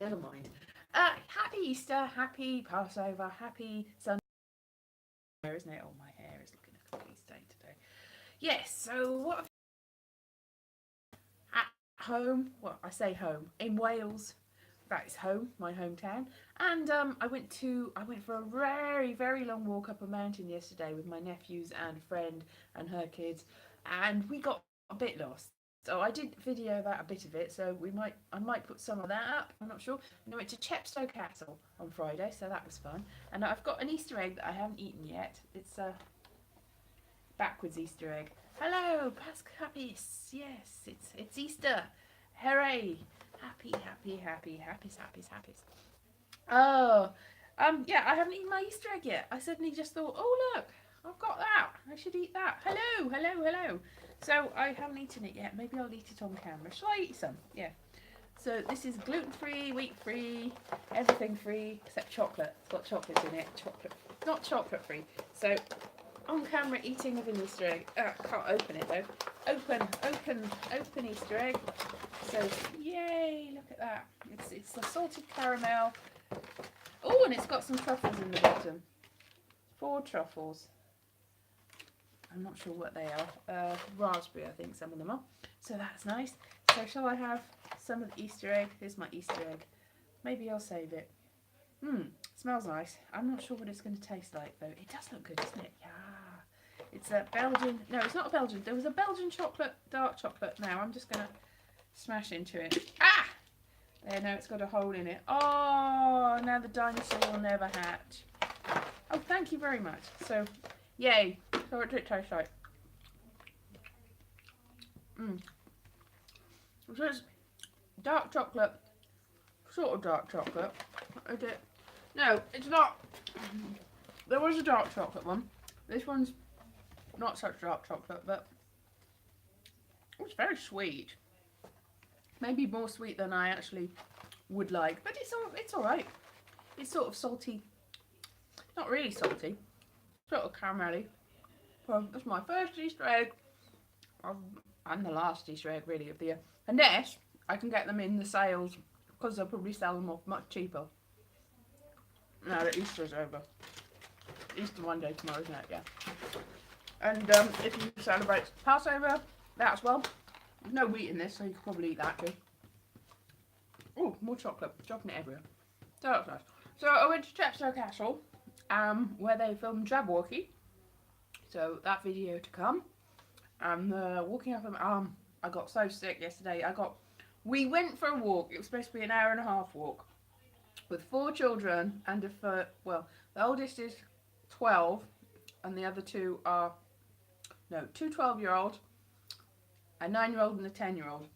Never mind. Happy Easter, happy Passover, happy Sunday, isn't it? Oh, my hair is looking a complete state today. Yes, so what at home? Well, I say home in Wales. That is home, my hometown. And I went for a very long walk up a mountain yesterday with my nephews and a friend and her kids, and we got a bit lost. So I did video that a bit of it. So I might put some of that up. I'm not sure. And I went to Chepstow Castle on Friday, so that was fun. And I've got an Easter egg that I haven't eaten yet. It's a backwards Easter egg. Hello, Pascapis. Yes, it's Easter. Hooray! Happy. Oh, yeah, I haven't eaten my Easter egg yet. I suddenly just thought, oh look, I've got that. I should eat that. Hello. So I haven't eaten it yet. Maybe I'll eat it on camera. Shall I eat some? Yeah. So this is gluten-free, wheat-free, everything free except chocolate. It's got chocolate in it. Chocolate, not chocolate-free. So on camera eating of an Easter egg. Can't open it though. Open Easter egg. So yay! Look at that. It's the salted caramel. Oh, and it's got some truffles in the bottom. 4 truffles. I'm not sure what they are. Raspberry, I think some of them are. So that's nice. So shall I have some of the Easter egg? Here's my Easter egg. Maybe I'll save it. Smells nice. I'm not sure what it's going to taste like though. It does look good, doesn't it? Yeah. It's a Belgian. No, it's not a Belgian. There was a Belgian chocolate, dark chocolate. Now I'm just going to smash into it. Ah! There, no, it's got a hole in it. Oh, now the dinosaur will never hatch. Oh, thank you very much. So, yay. So what did it taste like? So it's dark chocolate. Sort of dark chocolate. Is it? No, it's not. There was a dark chocolate one. This one's not such dark chocolate, but it's very sweet. Maybe more sweet than I actually would like, but it's all right. It's sort of salty, not really salty, sort of caramelly. So that's my first Easter egg, and the last Easter egg really of the year. Unless I can get them in the sales, because they'll probably sell them off much cheaper. Now that Easter's over. Easter one day tomorrow, isn't it? Yeah. And if you celebrate Passover, that as well. There's no wheat in this, so you could probably eat that too. Oh, more chocolate. Chocolate everywhere. So that's nice. So I went to Chepstow Castle, where they filmed Jabberwocky. So that video to come. Walking up, I got so sick yesterday. We went for a walk. It was supposed to be an hour and a half walk with 4 children and the oldest is 12 and the other 2 are, no, 2 12-year-olds, a 9-year-old and a 10-year-old.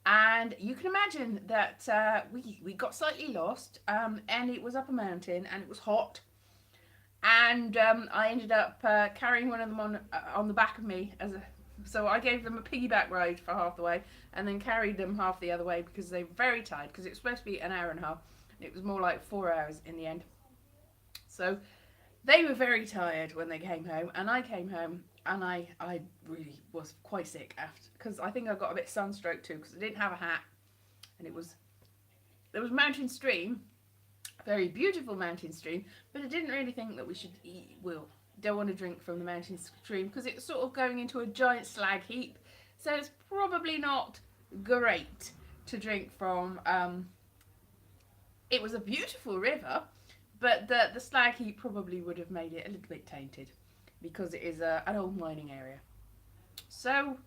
And you can imagine that we got slightly lost, and it was up a mountain and it was hot. And I ended up carrying one of them on the back of me so I gave them a piggyback ride for half the way and then carried them half the other way because they were very tired, because it was supposed to be an hour and a half. It was more like 4 hours in the end. So they were very tired when they came home, and I came home and I really was quite sick after, because I think I got a bit sunstroke too, because I didn't have a hat, and there was a mountain stream, very beautiful mountain stream, but I didn't really think that we should don't want to drink from the mountain stream because it's sort of going into a giant slag heap, so it's probably not great to drink from. It was a beautiful river, but the slag heap probably would have made it a little bit tainted because it is an old mining area. So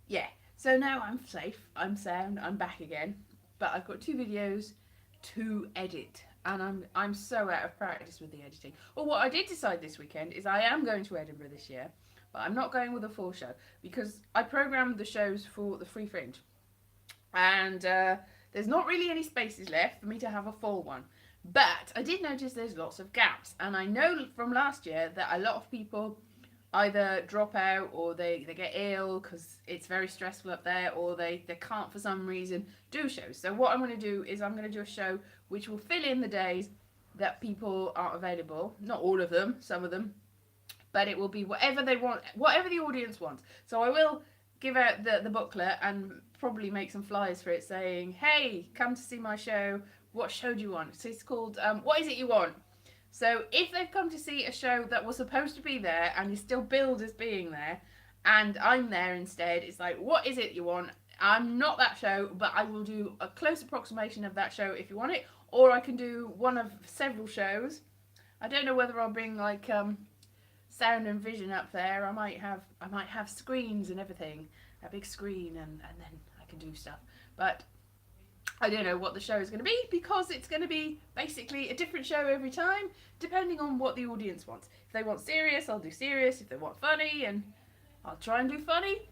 yeah, so now I'm safe, I'm sound, I'm back again, but I've got 2 videos to edit, and I'm so out of practice with the editing. Well, what I did decide this weekend is I am going to Edinburgh this year, but I'm not going with a full show because I programmed the shows for the Free Fringe, and there's not really any spaces left for me to have a full one. But I did notice there's lots of gaps, and I know from last year that a lot of people either drop out or they get ill because it's very stressful up there, or they can't for some reason do shows. So what I'm going to do is I'm going to do a show which will fill in the days that people aren't available. Not all of them, some of them, but it will be whatever they want, whatever the audience wants. So I will give out the booklet and probably make some flyers for it saying, hey, come to see my show. What show do you want? So it's called What Is It You Want? So if they've come to see a show that was supposed to be there and is still billed as being there, and I'm there instead, it's like, what is it you want? I'm not that show, but I will do a close approximation of that show if you want it, or I can do one of several shows. I don't know whether I'll bring like sound and vision up there. I might have screens and everything, a big screen, and then I can do stuff. But I don't know what the show is going to be, because it's going to be basically a different show every time, depending on what the audience wants. If they want serious, I'll do serious. If they want funny, and I'll try and do funny.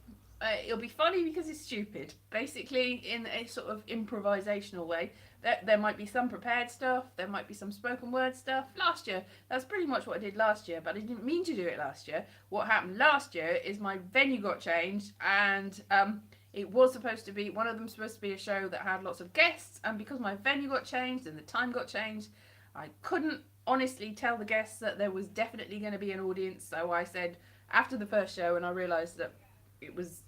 It'll be funny because it's stupid, basically in a sort of improvisational way. There might be some prepared stuff, there might be some spoken word stuff. Last year, that's pretty much what I did last year, but I didn't mean to do it last year. What happened last year is my venue got changed, and it was supposed to be, one of them was supposed to be a show that had lots of guests, and because my venue got changed and the time got changed, I couldn't honestly tell the guests that there was definitely going to be an audience. So I said, after the first show, and I realised that it was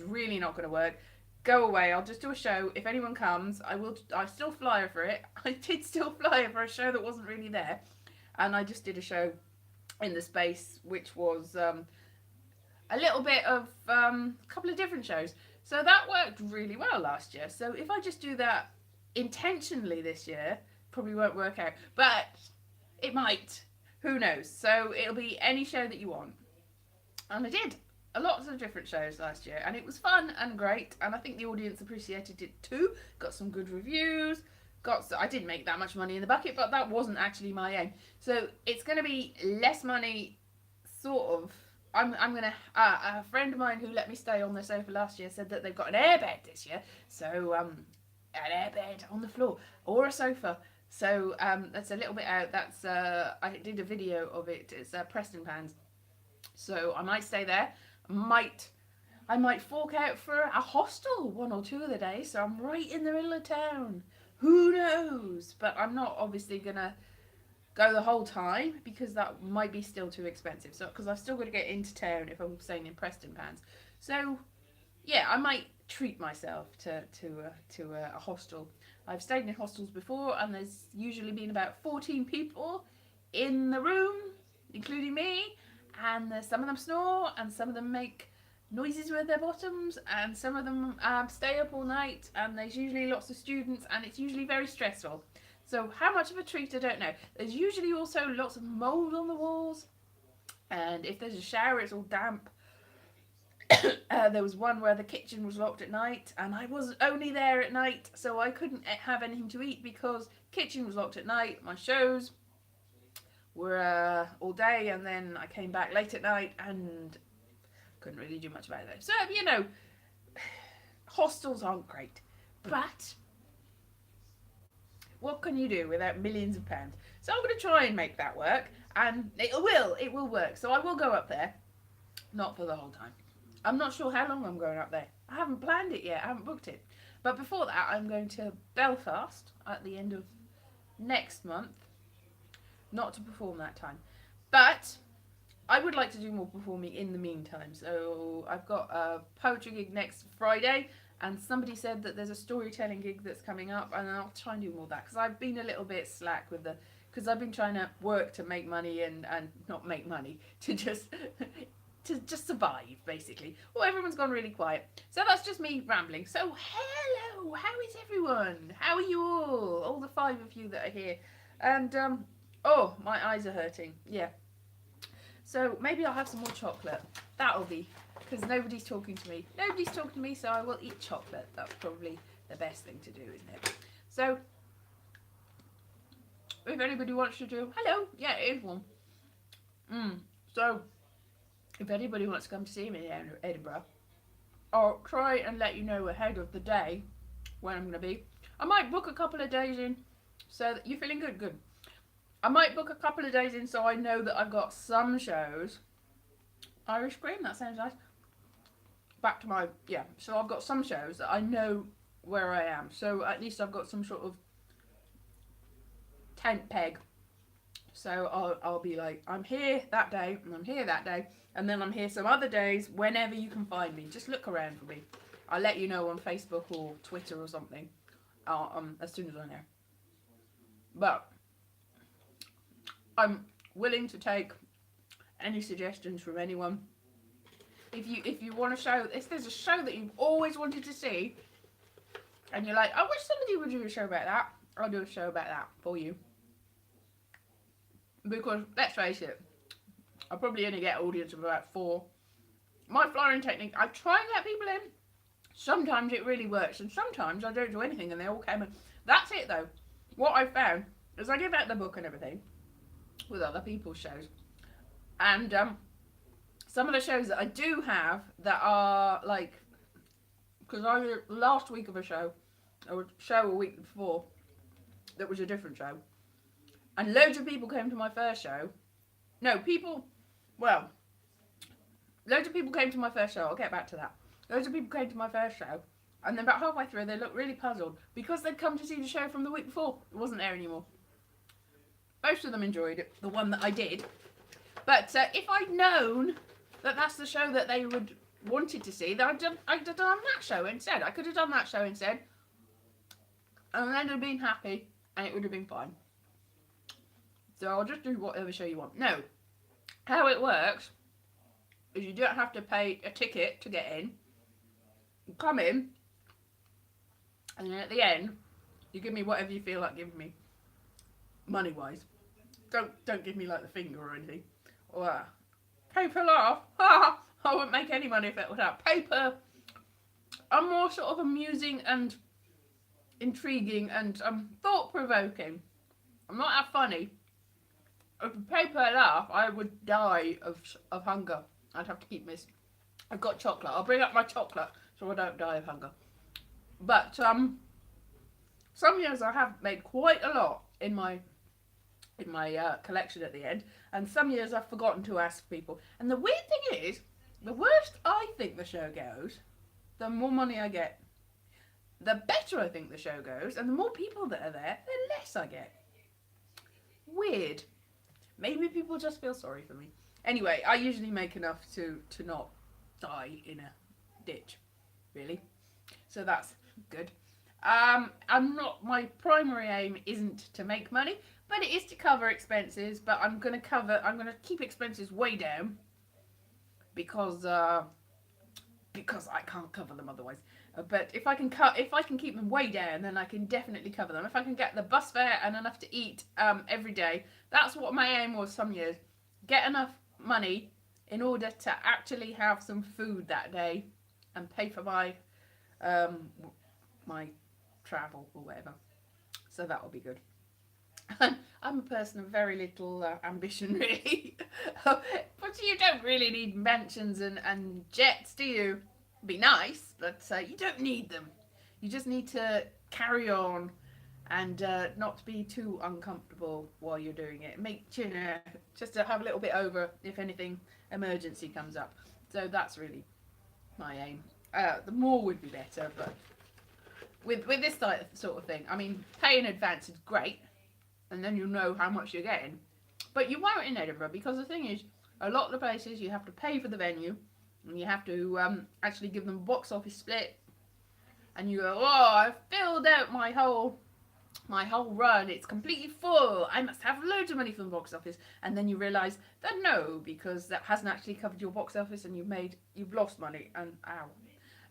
really not going to work, go away, I'll just do a show. If anyone comes, I still flyer for it. I did still flyer for a show that wasn't really there, and I just did a show in the space which was a little bit of a couple of different shows. So that worked really well last year. So if I just do that intentionally this year, probably won't work out, but it might. Who knows? So it'll be any show that you want. And I did lots of different shows last year, and it was fun and great, and I think the audience appreciated it too. Got some good reviews. I didn't make that much money in the bucket, but that wasn't actually my aim. So it's going to be less money, sort of. I'm gonna. A friend of mine who let me stay on the sofa last year said that they've got an airbed this year. So an airbed on the floor or a sofa. So that's a little bit out. That's I did a video of it. It's Preston Pans. So I might stay there. I might fork out for a hostel one or two of the days. So I'm right in the middle of town. Who knows? But I'm not obviously gonna go the whole time, because that might be still too expensive. So because I've still got to get into town if I'm staying in Preston Pans. So yeah, I might treat myself to a hostel. I've stayed in hostels before, and there's usually been about 14 people in the room, including me. And some of them snore, and some of them make noises with their bottoms, and some of them stay up all night, and there's usually lots of students, and it's usually very stressful. So how much of a treat, I don't know. There's usually also lots of mould on the walls, and if there's a shower, it's all damp. There was one where the kitchen was locked at night, and I was only there at night, so I couldn't have anything to eat because kitchen was locked at night. My shows were all day, and then I came back late at night and couldn't really do much about it. So, you know, hostels aren't great, but what can you do without millions of pounds? So I'm going to try and make that work, and it will work. So I will go up there, not for the whole time. I'm not sure how long I'm going up there. I haven't planned it yet. I haven't booked it. But before that, I'm going to Belfast at the end of next month. Not to perform that time. But I would like to do more performing in the meantime. So I've got a poetry gig next Friday, and somebody said that there's a storytelling gig that's coming up, and I'll try and do more of that, because I've been a little bit slack with because I've been trying to work to make money and not make money, to just survive, basically. Well, everyone's gone really quiet. So that's just me rambling. So hello, how is everyone? How are you all the 5 of you that are here? And oh, my eyes are hurting. Yeah. So maybe I'll have some more chocolate. That'll be, because nobody's talking to me. Nobody's talking to me, so I will eat chocolate. That's probably the best thing to do, isn't it? So if anybody wants to do, hello, yeah, it is one. So if anybody wants to come to see me in Edinburgh, I'll try and let you know ahead of the day when I'm going to be. I might book a couple of days in, so that you're feeling good. Good. I might book a couple of days in so I know that I've got some shows. Irish cream, that sounds nice. Back to my, yeah, so I've got some shows that I know where I am. So at least I've got some sort of tent peg So I'll be like, I'm here that day, and I'm here that day, and then I'm here some other days whenever you can find me. Just look around for me. I'll let you know on Facebook or Twitter or something as soon as I know. But I'm willing to take any suggestions from anyone. If you want a show, if there's a show that you've always wanted to see, and you're like, I wish somebody would do a show about that, I'll do a show about that for you. Because let's face it, I probably only get an audience of about 4. My flying technique, I try and get people in. Sometimes it really works, and sometimes I don't do anything, and they all came in. That's it though. What I found is I give out the book and everything with other people's shows, and some of the shows that I do have that are like, because I did last week of a show, or a show a week before, that was a different show, and loads of people came to my first show. No, loads of people came to my first show. I'll get back to that. Loads of people came to my first show, and then about halfway through, they looked really puzzled because they'd come to see the show from the week before. It wasn't there anymore. Most of them enjoyed it, the one that I did. But if I'd known that that's the show that they would wanted to see, then I'd have done that show instead. I could have done that show instead, and then they'd have been happy, and it would have been fine. So I'll just do whatever show you want. No, how it works is you don't have to pay a ticket to get in. You come in, and then at the end, you give me whatever you feel like giving me, money-wise. Don't give me like the finger or anything. Or paper laugh. Ha! I wouldn't make any money if it was that. Paper. I'm more sort of amusing and intriguing and thought-provoking. I'm not that funny. If a paper laugh, I would die of hunger. I'd have to keep this. I've got chocolate. I'll bring up my chocolate so I don't die of hunger. But some years I have made quite a lot in my collection at the end, and some years I've forgotten to ask people. And the weird thing is, the worse I think the show goes, the more money I get. The better I think the show goes, and the more people that are there, the less I get. Weird. Maybe people just feel sorry for me. Anyway, I usually make enough to not die in a ditch, really. So that's good. My primary aim isn't to make money, but it is to cover expenses. But I'm gonna keep expenses way down because I can't cover them otherwise. But if I can keep them way down, then I can definitely cover them. If I can get the bus fare and enough to eat every day, that's what my aim was some years. Get enough money in order to actually have some food that day and pay for my my travel or whatever. So that will be good. I'm a person of very little ambition, really. But you don't really need mansions and jets, do you? Be nice, but you don't need them. You just need to carry on and not be too uncomfortable while you're doing it. Just to have a little bit over if anything emergency comes up. So that's really my aim. The more would be better, but with this sort of thing, I mean, pay in advance is great, and then you'll know how much you're getting. But you won't in Edinburgh, because the thing is, a lot of the places you have to pay for the venue, and you have to actually give them a box office split, and you go, oh, I've filled out my whole run, it's completely full, I must have loads of money from the box office. And then you realise that no, because that hasn't actually covered your box office, and you've lost money, and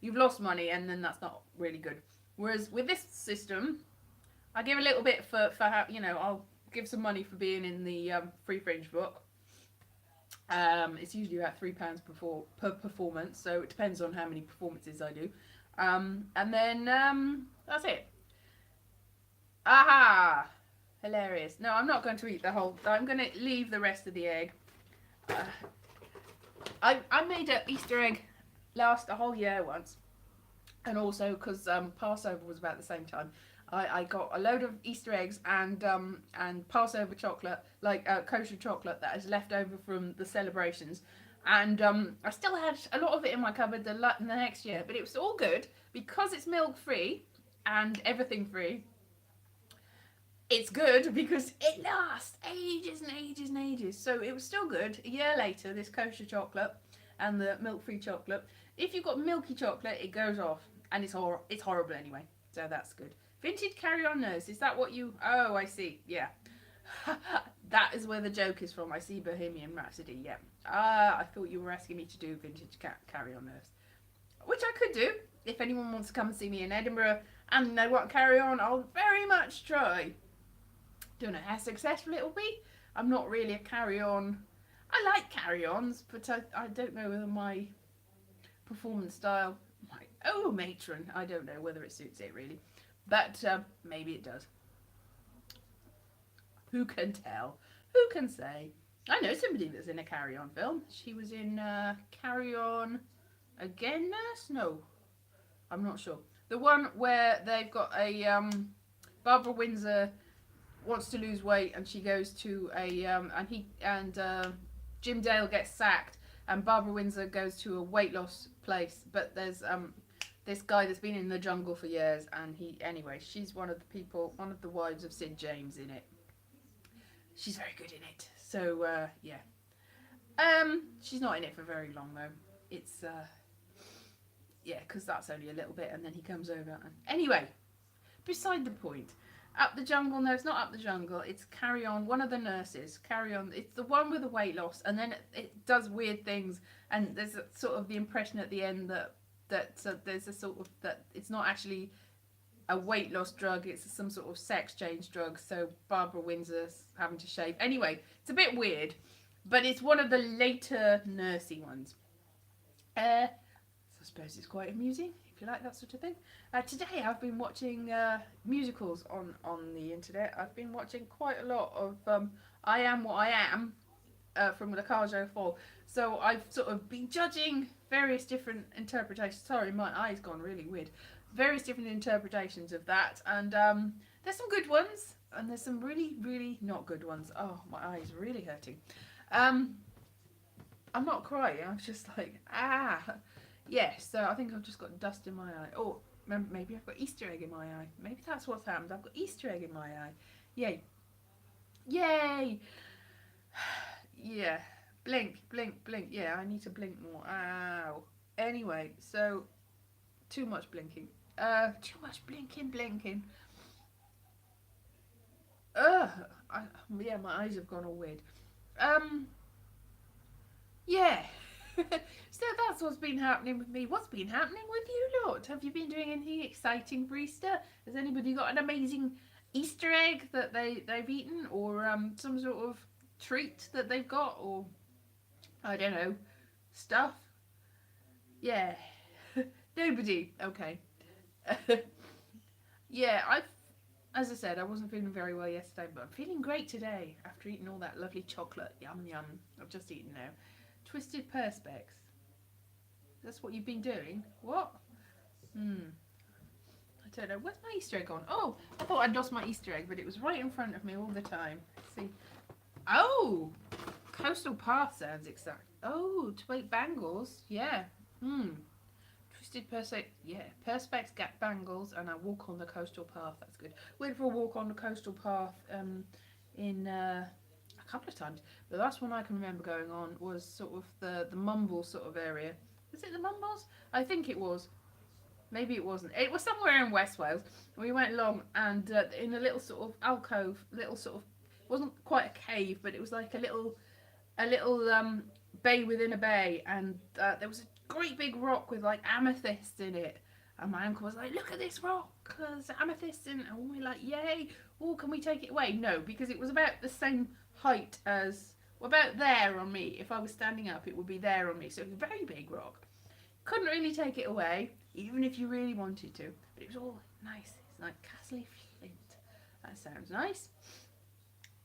you've lost money, and then that's not really good. Whereas with this system, I give a little bit for I'll give some money for being in the Free Fringe book. It's usually about £3 per performance, so it depends on how many performances I do. And then that's it. Aha! Hilarious. No, I'm not going to eat the whole. I'm going to leave the rest of the egg. I made an Easter egg last a whole year once, and also because Passover was about the same time. I got a load of Easter eggs and Passover chocolate, like kosher chocolate that is left over from the celebrations, and I still had a lot of it in my cupboard the next year, but it was all good because it's milk free and everything free. it's good because it lasts ages and ages and ages. So it was still good. A year later, this kosher chocolate and the milk-free chocolate. If you've got milky chocolate, it goes off, and it's horrible anyway. So that's good. Vintage carry-on nurse. Is that what you? Oh, I see. Yeah. That is where the joke is from. I see Bohemian Rhapsody. Yeah. Ah, I thought you were asking me to do vintage carry-on nurse, which I could do if anyone wants to come and see me in Edinburgh and they want carry on. I'll very much try. Don't know how successful it'll be. I'm not really a carry-on. I like carry-ons, but I don't know whether my performance style, matron, I don't know whether it suits it really, but maybe it does. Who can tell? Who can say? I know somebody that's in a carry-on film. She was in Carry On Again Nurse? No, I'm not sure. The one where they've got a Barbara Windsor wants to lose weight, and she goes to a Jim Dale gets sacked, and Barbara Windsor goes to a weight loss place. But there's this guy that's been in the jungle for years, and she's one of the wives of Sid James in it. She's very good in it. So yeah. She's not in it for very long though. It's yeah, because that's only a little bit, and then he comes over. And anyway, beside the point. Up the Jungle, no, it's not Up the Jungle. It's Carry On. One of the nurses, Carry On. It's the one with the weight loss, and then it does weird things. And there's a, sort of the impression at the end that there's a sort of that it's not actually a weight loss drug. It's some sort of sex change drug. So Barbara Windsor's having to shave. Anyway, it's a bit weird, but it's one of the later nursey ones. So I suppose it's quite amusing. If you like that sort of thing. Today I've been watching musicals on the internet. I've been watching quite a lot of I Am What I Am from the Carjo 4. So I've sort of been judging various different interpretations. Sorry, my eye's gone really weird. Various different interpretations of that. And there's some good ones. And there's some really, really not good ones. Oh, my eye is really hurting. I'm not crying. I'm just like, ah. Yes, so I think I've just got dust in my eye. Oh, maybe I've got Easter egg in my eye. Maybe that's what's happened. I've got Easter egg in my eye. Yay. Yay! Yeah. Blink, blink, blink. Yeah, I need to blink more. Ow. Anyway, so too much blinking. Too much blinking. Yeah, my eyes have gone all weird. Yeah. So that's what's been happening with me. What's been happening with you lot? Have you been doing anything exciting for Easter? Has anybody got an amazing Easter egg that they've eaten, or some sort of treat that they've got, or I don't know, stuff? Yeah. Nobody. Okay. Yeah, as I said, I wasn't feeling very well yesterday, but I'm feeling great today after eating all that lovely chocolate. Yum yum. I've just eaten now. Twisted perspex. That's what you've been doing? What? I don't know. Where's my Easter egg gone? Oh, I thought I'd lost my Easter egg, but it was right in front of me all the time. See? Oh! Coastal Path sounds exact. Oh, to make bangles. Yeah. Twisted perspex. Yeah. Perspex, gap bangles, and I walk on the coastal path. That's good. Went for a walk on the coastal path in a couple of times. The last one I can remember going on was sort of the Mumble sort of area. Was it the Mumbles? I think it was. Maybe it wasn't. It was somewhere in West Wales. We went along, and in a little sort of alcove, it wasn't quite a cave, but it was like a little bay within a bay, and there was a great big rock with like amethyst in it. And my uncle was like, "Look at this rock, there's amethyst in it." And we were like, "Yay! Oh, can we take it away?" No, because it was about the same height as, well, about there on me. If I was standing up, it would be there on me. So it was a very big rock. Couldn't really take it away, even if you really wanted to. But it was all nice. It's like Castle Flint. That sounds nice.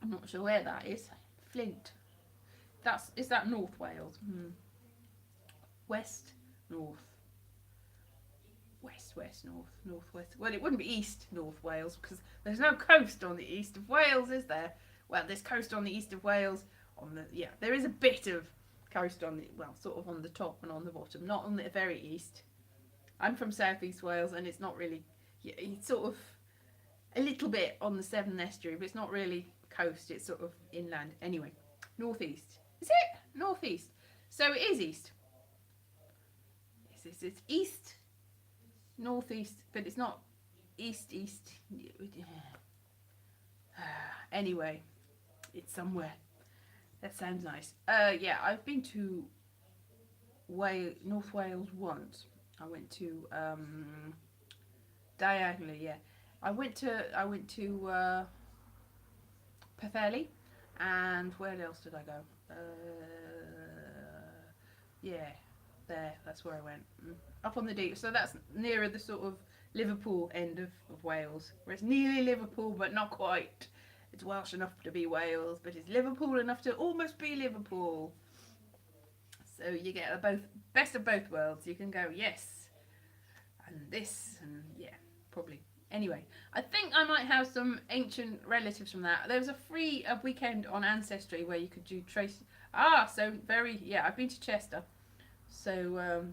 I'm not sure where that is. Flint. Is that North Wales? West, North. West, North, west. Well, it wouldn't be East North Wales, because there's no coast on the east of Wales, is there? Well, there's coast on the east of Wales. There is a bit of coast on the, well, sort of on the top and on the bottom, not on the very east. I'm from South East Wales, and it's not really, it's sort of, a little bit on the Severn estuary, but it's not really coast, it's sort of inland. Anyway, northeast. Is it? Northeast. So it is east. It's east, northeast, but it's not east. Anyway, it's somewhere. That sounds nice. Yeah, I've been to North Wales once. I went to diagonally. Yeah, I went to Pwllheli, and where else did I go? Yeah, there. That's where I went. Up on the deep. So that's nearer the sort of Liverpool end of Wales, where it's nearly Liverpool but not quite. It's Welsh enough to be Wales, but it's Liverpool enough to almost be Liverpool. So you get both best of both worlds. You can go yes, and this, and yeah, probably. Anyway, I think I might have some ancient relatives from that. There was a free weekend on Ancestry where you could do trace. So very yeah. I've been to Chester, so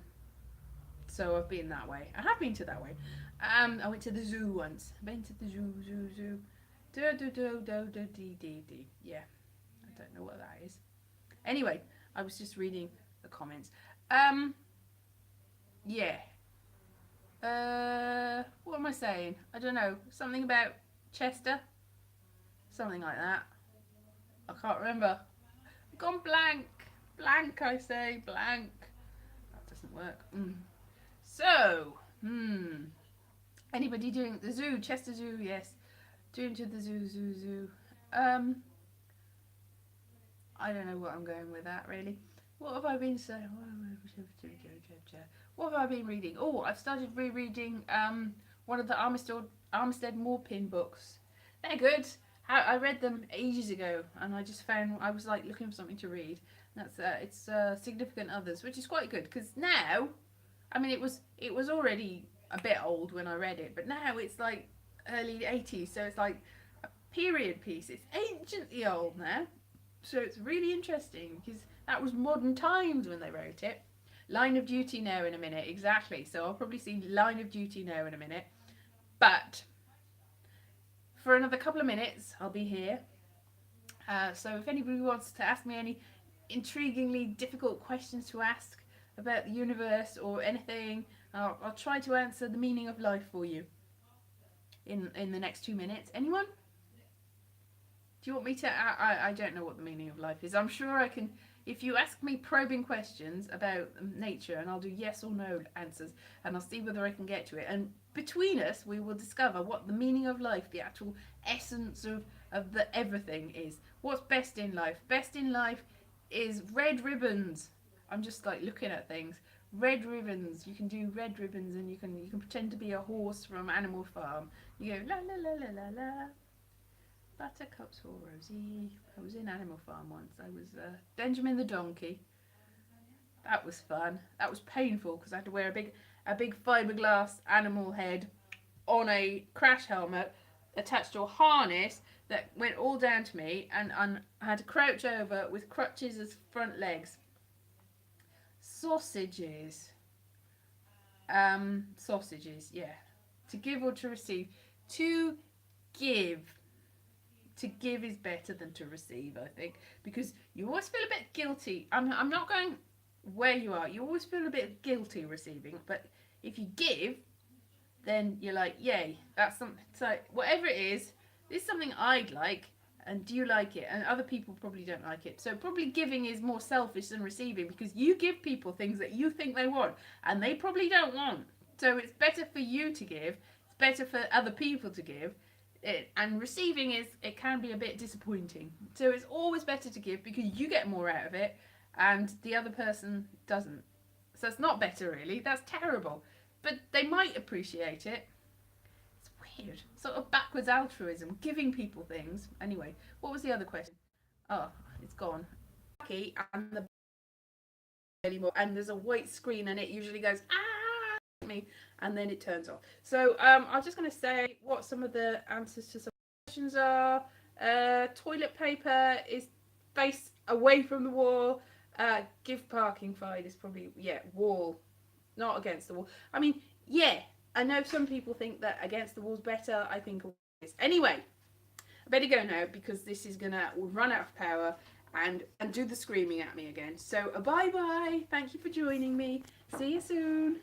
so I've been that way. I have been to that way. I went to the zoo once. Been to the zoo. Yeah, I don't know what that is. Anyway, I was just reading the comments. Yeah. What am I saying? I don't know. Something about Chester? Something like that. I can't remember. I've gone blank. Blank, I say. Blank. That doesn't work. So, anybody doing the zoo? Chester Zoo, yes. Doing to the zoo. I don't know what I'm going with that, really. What have I been saying? What have I been reading? Oh, I've started rereading one of the Armistead Maupin books. They're good. I read them ages ago, and I just found I was like looking for something to read. That's it's Significant Others, which is quite good because now, I mean, it was already a bit old when I read it, but now it's like early 80s, so it's like a period piece. It's anciently old now, so it's really interesting because that was modern times when they wrote it. Line of Duty now in a minute, exactly. So I'll probably see Line of Duty now in a minute. But for another couple of minutes, I'll be here. So if anybody wants to ask me any intriguingly difficult questions to ask about the universe or anything, I'll try to answer the meaning of life for you in the next 2 minutes. Anyone? Do you want me to? I don't know what the meaning of life is. I'm sure I can. If you ask me probing questions about nature, and I'll do yes or no answers, and I'll see whether I can get to it. And between us, we will discover what the meaning of life, the actual essence of the everything is. What's best in life? Best in life is red ribbons. I'm just like looking at things. Red ribbons. You can do red ribbons, and you can pretend to be a horse from Animal Farm. You go la la la la la la. Buttercups for Rosie. I was in Animal Farm once. I was Benjamin the donkey. That was fun. That was painful because I had to wear a big fiberglass animal head on a crash helmet attached to a harness that went all down to me, and I had to crouch over with crutches as front legs. Sausages. Sausages, yeah. To give or to receive. To give. To give is better than to receive, I think, because you always feel a bit guilty. I'm not going where you are. You always feel a bit guilty receiving, but if you give, then you're like, yay, that's something. So whatever it is, this is something I'd like, and do you like it? And other people probably don't like it. So probably giving is more selfish than receiving because you give people things that you think they want, and they probably don't want. So it's better for you to give. It's better for other people to give. And receiving it can be a bit disappointing. So it's always better to give because you get more out of it and the other person doesn't. So it's not better really, that's terrible. But they might appreciate it. It's weird. Sort of backwards altruism, giving people things. Anyway, what was the other question? Oh, it's gone. And the anymore, and there's a white screen and it usually goes me and then it turns off. So I'm just going to say what some of the answers to some questions are. Toilet paper is face away from the wall. Give parking fine is probably, yeah, wall, not against the wall. I mean, yeah, I know some people think that against the wall's better. I think Anyway, I better go now because this is gonna run out of power and do the screaming at me again. So bye bye. Thank you for joining me. See you soon.